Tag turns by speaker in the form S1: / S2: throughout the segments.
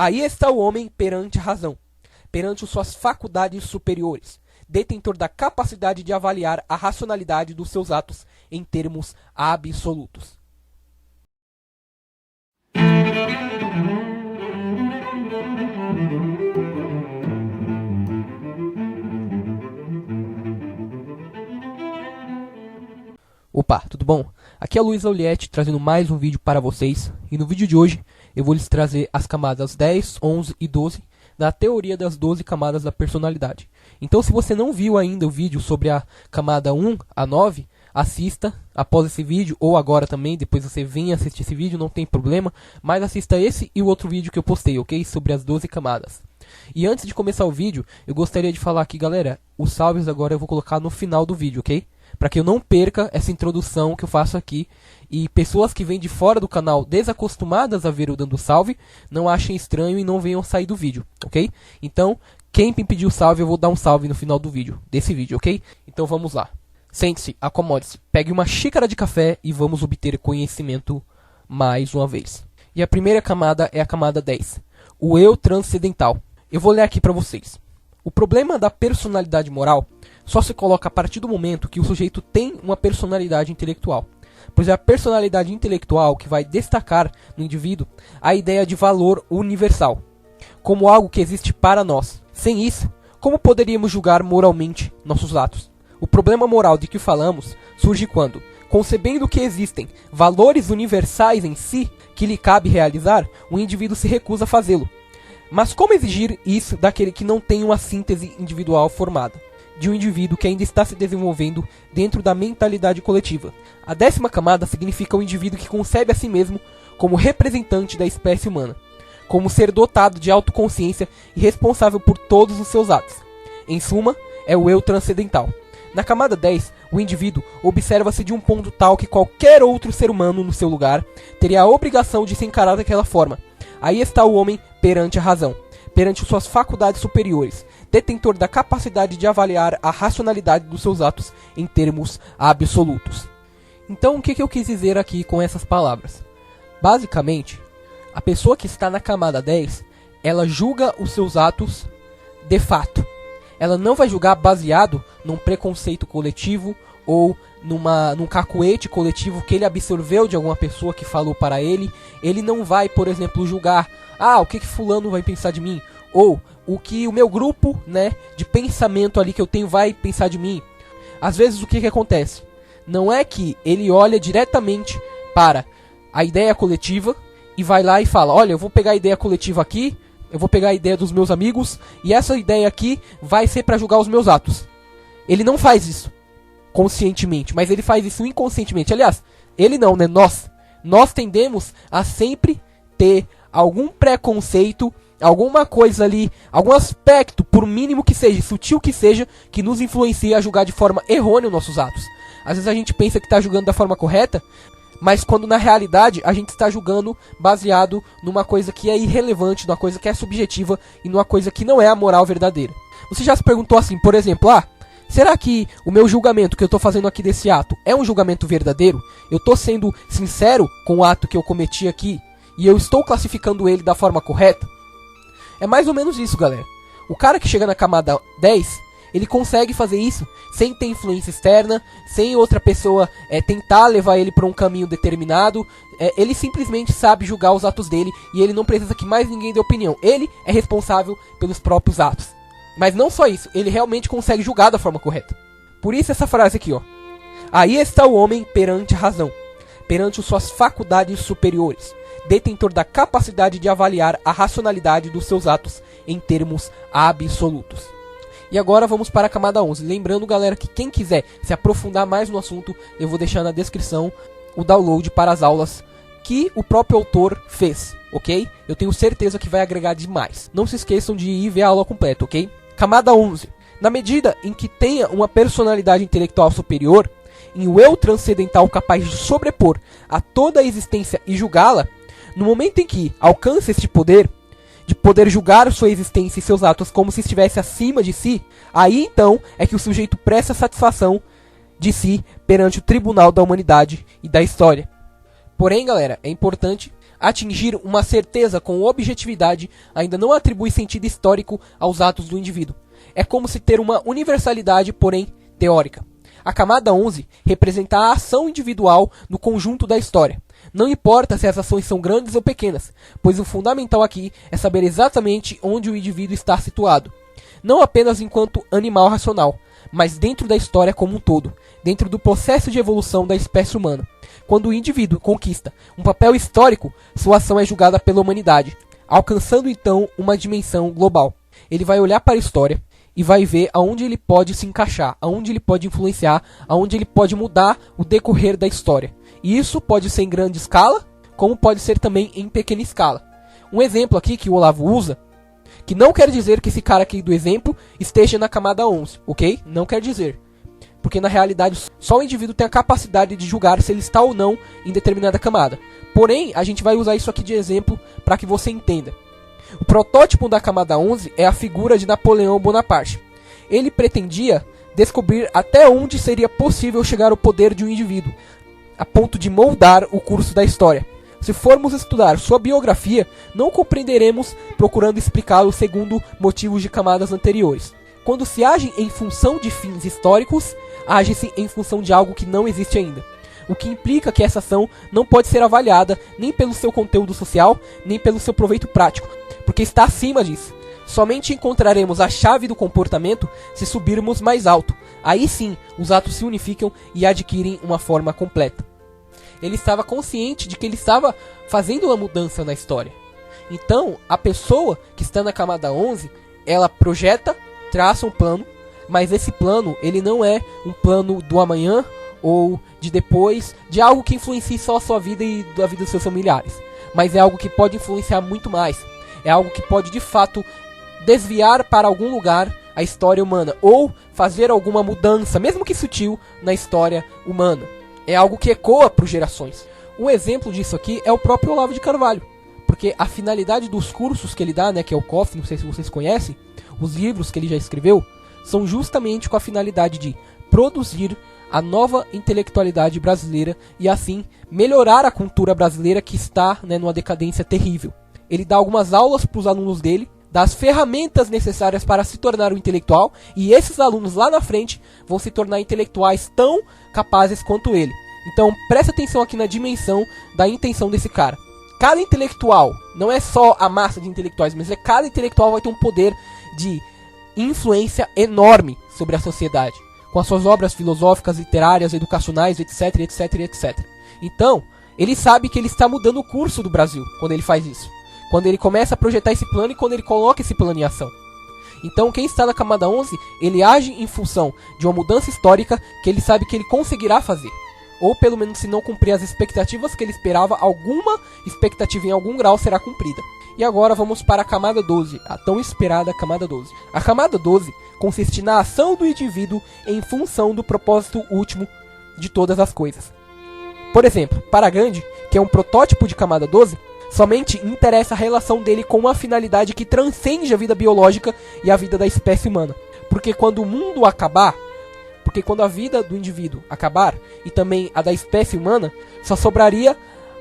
S1: Aí está o homem perante a razão, perante suas faculdades superiores, detentor da capacidade de avaliar a racionalidade dos seus atos em termos absolutos. Opa, tudo bom? Aqui é Luiz Auliette trazendo mais um vídeo para vocês, e no vídeo de hoje eu vou lhes trazer as camadas 10, 11 e 12 da teoria das 12 camadas da personalidade. Então, se você não viu ainda o vídeo sobre a camada 1 a 9, assista após esse vídeo, ou agora também, depois você vem assistir esse vídeo, não tem problema, mas assista esse e o outro vídeo que eu postei, ok? Sobre as 12 camadas. E antes de começar o vídeo, eu gostaria de falar aqui, galera, os salves agora eu vou colocar no final do vídeo, ok? Para que eu não perca essa introdução que eu faço aqui e pessoas que vêm de fora do canal desacostumadas a ver eu dando salve não achem estranho e não venham sair do vídeo, ok? Então, quem me pediu salve, eu vou dar um salve no final do vídeo, desse vídeo, ok? Então vamos lá. Sente-se, acomode-se, pegue uma xícara de café e vamos obter conhecimento mais uma vez. E a primeira camada é a camada 10, o eu transcendental. Eu vou ler aqui para vocês. O problema da personalidade moral só se coloca a partir do momento que o sujeito tem uma personalidade intelectual, pois é a personalidade intelectual que vai destacar no indivíduo a ideia de valor universal, como algo que existe para nós. Sem isso, como poderíamos julgar moralmente nossos atos? O problema moral de que falamos surge quando, concebendo que existem valores universais em si que lhe cabe realizar, o indivíduo se recusa a fazê-lo. Mas como exigir isso daquele que não tem uma síntese individual formada? De um indivíduo que ainda está se desenvolvendo dentro da mentalidade coletiva. A 10ª camada significa o indivíduo que concebe a si mesmo como representante da espécie humana, como ser dotado de autoconsciência e responsável por todos os seus atos. Em suma, é o eu transcendental. Na camada 10, o indivíduo observa-se de um ponto tal que qualquer outro ser humano no seu lugar teria a obrigação de se encarar daquela forma. Aí está o homem perante a razão, perante suas faculdades superiores, detentor da capacidade de avaliar a racionalidade dos seus atos em termos absolutos. Então, o que eu quis dizer aqui com essas palavras? Basicamente, a pessoa que está na camada 10, ela julga os seus atos de fato. Ela não vai julgar baseado num preconceito coletivo ou num cacuete coletivo que ele absorveu de alguma pessoa que falou para ele. Ele não vai, por exemplo, julgar, o que fulano vai pensar de mim? Ou o que o meu grupo, de pensamento ali que eu tenho vai pensar de mim. Às vezes o que acontece? Não é que ele olha diretamente para a ideia coletiva e vai lá e fala, olha, eu vou pegar a ideia coletiva aqui, eu vou pegar a ideia dos meus amigos e essa ideia aqui vai ser para julgar os meus atos. Ele não faz isso conscientemente, mas ele faz isso inconscientemente. Aliás, ele não, Nós tendemos a sempre ter algum preconceito, alguma coisa ali, algum aspecto, por mínimo que seja, sutil que seja, que nos influencia a julgar de forma errônea os nossos atos. Às vezes a gente pensa que está julgando da forma correta, mas quando na realidade a gente está julgando baseado numa coisa que é irrelevante, numa coisa que é subjetiva e numa coisa que não é a moral verdadeira. Você já se perguntou assim, por exemplo, será que o meu julgamento que eu estou fazendo aqui desse ato é um julgamento verdadeiro? Eu estou sendo sincero com o ato que eu cometi aqui e eu estou classificando ele da forma correta? É mais ou menos isso, galera. O cara que chega na camada 10, ele consegue fazer isso sem ter influência externa, sem outra pessoa tentar levar ele para um caminho determinado. Ele simplesmente sabe julgar os atos dele e ele não precisa que mais ninguém dê opinião. Ele é responsável pelos próprios atos. Mas não só isso, ele realmente consegue julgar da forma correta. Por isso essa frase aqui, Aí está o homem perante a razão, perante suas faculdades superiores, detentor da capacidade de avaliar a racionalidade dos seus atos em termos absolutos. E agora vamos para a camada 11. Lembrando, galera, que quem quiser se aprofundar mais no assunto, eu vou deixar na descrição o download para as aulas que o próprio autor fez, ok? Eu tenho certeza que vai agregar demais. Não se esqueçam de ir ver a aula completa, ok? Camada 11. Na medida em que tenha uma personalidade intelectual superior, em um eu transcendental capaz de sobrepor a toda a existência e julgá-la, no momento em que alcança este poder, de poder julgar sua existência e seus atos como se estivesse acima de si, aí então é que o sujeito presta satisfação de si perante o tribunal da humanidade e da história. Porém, galera, é importante Atingir uma certeza com objetividade ainda não atribui sentido histórico aos atos do indivíduo. É como se ter uma universalidade, porém teórica. A camada 11 representa a ação individual no conjunto da história. Não importa se as ações são grandes ou pequenas, pois o fundamental aqui é saber exatamente onde o indivíduo está situado. Não apenas enquanto animal racional, mas dentro da história como um todo, dentro do processo de evolução da espécie humana. Quando o indivíduo conquista um papel histórico, sua ação é julgada pela humanidade, alcançando então uma dimensão global. Ele vai olhar para a história e vai ver aonde ele pode se encaixar, aonde ele pode influenciar, aonde ele pode mudar o decorrer da história. E isso pode ser em grande escala, como pode ser também em pequena escala. Um exemplo aqui que o Olavo usa, que não quer dizer que esse cara aqui do exemplo esteja na camada 11, ok? Não quer dizer. Porque na realidade só o indivíduo tem a capacidade de julgar se ele está ou não em determinada camada. Porém, a gente vai usar isso aqui de exemplo para que você entenda. O protótipo da camada 11 é a figura de Napoleão Bonaparte. Ele pretendia descobrir até onde seria possível chegar ao poder de um indivíduo, a ponto de moldar o curso da história. Se formos estudar sua biografia, não compreenderemos procurando explicá-lo segundo motivos de camadas anteriores. Quando se age em função de fins históricos, age-se em função de algo que não existe ainda. O que implica que essa ação não pode ser avaliada nem pelo seu conteúdo social, nem pelo seu proveito prático, porque está acima disso. Somente encontraremos a chave do comportamento se subirmos mais alto. Aí sim, os atos se unificam e adquirem uma forma completa. Ele estava consciente de que ele estava fazendo uma mudança na história. Então, a pessoa que está na camada 11, ela projeta, traça um plano, mas esse plano, ele não é um plano do amanhã ou de depois, de algo que influencie só a sua vida e a vida dos seus familiares. Mas é algo que pode influenciar muito mais. É algo que pode, de fato, desviar para algum lugar a história humana, ou fazer alguma mudança, mesmo que sutil, na história humana. É algo que ecoa por gerações. Um exemplo disso aqui é o próprio Olavo de Carvalho, porque a finalidade dos cursos que ele dá, que é o COF, não sei se vocês conhecem, os livros que ele já escreveu, são justamente com a finalidade de produzir a nova intelectualidade brasileira e assim melhorar a cultura brasileira que está numa decadência terrível. Ele dá algumas aulas para os alunos dele, dá as ferramentas necessárias para se tornar um intelectual, e esses alunos lá na frente vão se tornar intelectuais tão capazes quanto ele. Então presta atenção aqui na dimensão da intenção desse cara. Cada intelectual, não é só a massa de intelectuais, mas cada intelectual vai ter um poder de influência enorme sobre a sociedade, com as suas obras filosóficas, literárias, educacionais, etc, etc, etc. Então, ele sabe que ele está mudando o curso do Brasil quando ele faz isso. Quando ele começa a projetar esse plano e quando ele coloca esse plano em ação. Então, quem está na camada 11, ele age em função de uma mudança histórica que ele sabe que ele conseguirá fazer. Ou pelo menos, se não cumprir as expectativas que ele esperava, alguma expectativa em algum grau será cumprida. E agora vamos para a camada 12, a tão esperada camada 12. A camada 12 consiste na ação do indivíduo em função do propósito último de todas as coisas. Por exemplo, para Gandhi, que é um protótipo de camada 12, somente interessa a relação dele com uma finalidade que transcende a vida biológica e a vida da espécie humana. Porque quando o mundo acabar, porque quando a vida do indivíduo acabar, e também a da espécie humana, só sobraria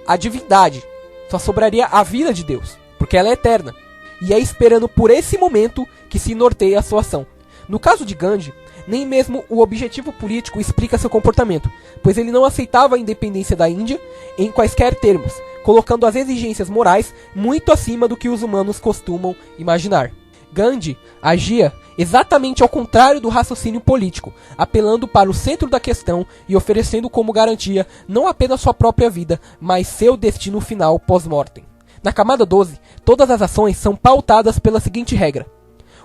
S1: a divindade, só sobraria a vida de Deus, porque ela é eterna. E é esperando por esse momento que se norteia a sua ação. No caso de Gandhi, nem mesmo o objetivo político explica seu comportamento, pois ele não aceitava a independência da Índia em quaisquer termos, colocando as exigências morais muito acima do que os humanos costumam imaginar. Gandhi agia exatamente ao contrário do raciocínio político, apelando para o centro da questão e oferecendo como garantia não apenas sua própria vida, mas seu destino final pós-mortem. Na camada 12, todas as ações são pautadas pela seguinte regra: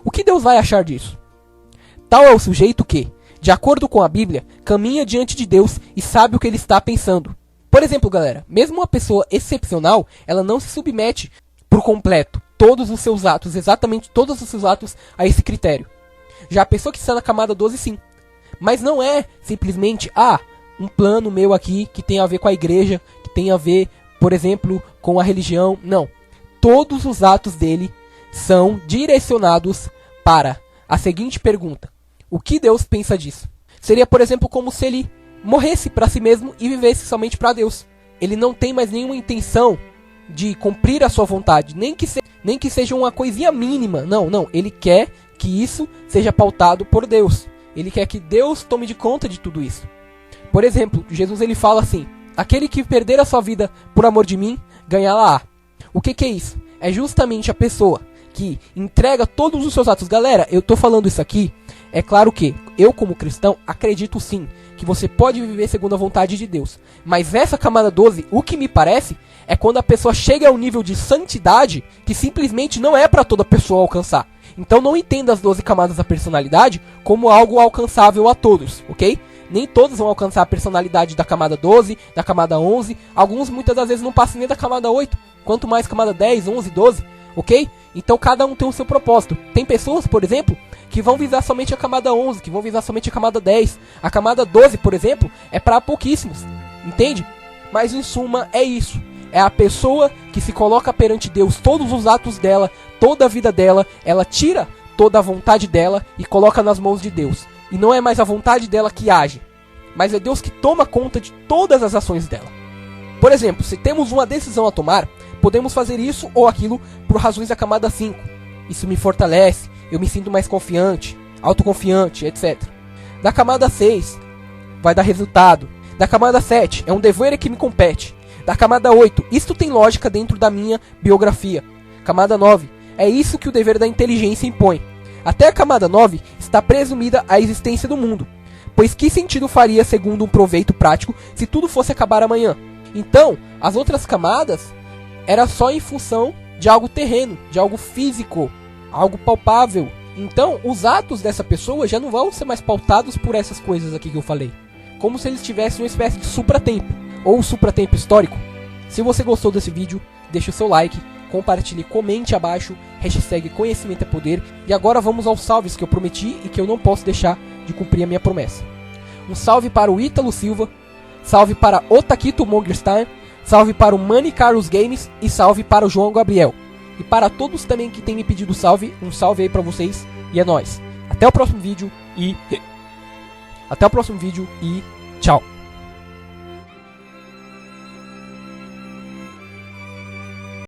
S1: o que Deus vai achar disso? Tal é o sujeito que, de acordo com a Bíblia, caminha diante de Deus e sabe o que ele está pensando. Por exemplo, galera, mesmo uma pessoa excepcional, ela não se submete por completo todos os seus atos, exatamente todos os seus atos, a esse critério. Já a pessoa que está na camada 12, sim. Mas não é simplesmente, um plano meu aqui que tem a ver com a igreja, que tem a ver, por exemplo, com a religião. Não. Todos os atos dele são direcionados para a seguinte pergunta: o que Deus pensa disso? Seria, por exemplo, como se ele morresse para si mesmo e vivesse somente para Deus. Ele não tem mais nenhuma intenção de cumprir a sua vontade, nem que seja uma coisinha mínima. Não, ele quer que isso seja pautado por Deus. Ele quer que Deus tome de conta de tudo isso. Por exemplo, Jesus ele fala assim: aquele que perder a sua vida por amor de mim, ganhá-la-á. O que é isso? É justamente a pessoa que entrega todos os seus atos. Galera, eu tô falando isso aqui, é claro que eu como cristão acredito sim que você pode viver segundo a vontade de Deus. Mas essa camada 12, o que me parece, é quando a pessoa chega a um nível de santidade que simplesmente não é para toda pessoa alcançar. Então não entenda as 12 camadas da personalidade como algo alcançável a todos, ok? Nem todos vão alcançar a personalidade da camada 12, da camada 11. Alguns muitas das vezes não passam nem da camada 8. Quanto mais camada 10, 11, 12, ok? Então cada um tem o seu propósito. Tem pessoas, por exemplo, que vão visar somente a camada 11, que vão visar somente a camada 10. A camada 12, por exemplo, é para pouquíssimos, entende? Mas em suma é isso. É a pessoa que se coloca perante Deus, todos os atos dela, toda a vida dela, ela tira toda a vontade dela e coloca nas mãos de Deus. E não é mais a vontade dela que age, mas é Deus que toma conta de todas as ações dela. Por exemplo, se temos uma decisão a tomar, podemos fazer isso ou aquilo por razões da camada 5. Isso me fortalece, eu me sinto mais confiante, autoconfiante, etc. Da camada 6, vai dar resultado. Da camada 7, é um dever que me compete. Da camada 8, isto tem lógica dentro da minha biografia. Camada 9, é isso que o dever da inteligência impõe. Até a camada 9 está presumida a existência do mundo, pois que sentido faria segundo um proveito prático se tudo fosse acabar amanhã? Então, as outras camadas era só em função de algo terreno, de algo físico, algo palpável. Então, os atos dessa pessoa já não vão ser mais pautados por essas coisas aqui que eu falei, como se eles tivessem uma espécie de supratempo, ou supratempo histórico. Se você gostou desse vídeo, deixe o seu like, compartilhe, comente abaixo, hashtag conhecimento é poder. E agora vamos aos salves que eu prometi e que eu não posso deixar de cumprir a minha promessa. Um salve para o Ítalo Silva, salve para o Taquito Mongerstein, salve para o Manny Carlos Games e salve para o João Gabriel. E para todos também que têm me pedido salve, um salve aí para vocês e é nóis. Até o próximo vídeo e tchau.